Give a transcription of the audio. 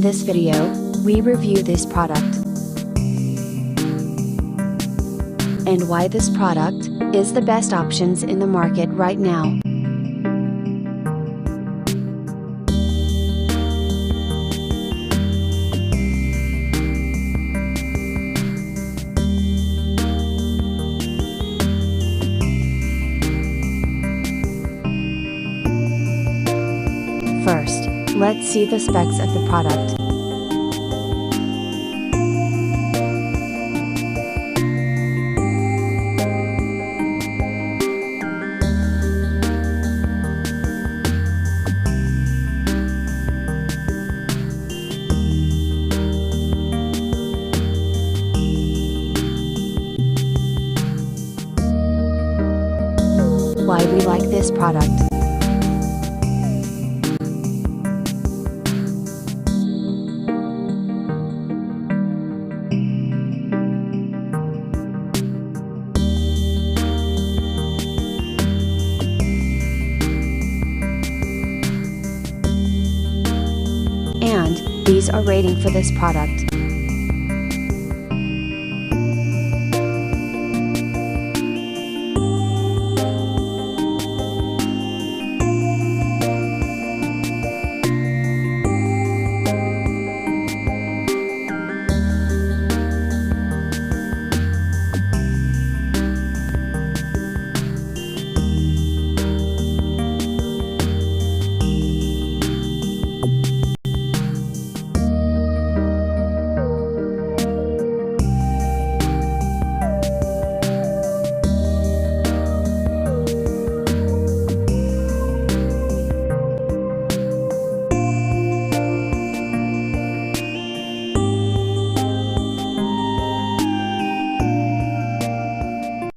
this video, we review this product and why this product is the best options in the market right now. First, let's see the specs of the product. Why we like this product. And these are rating for this product.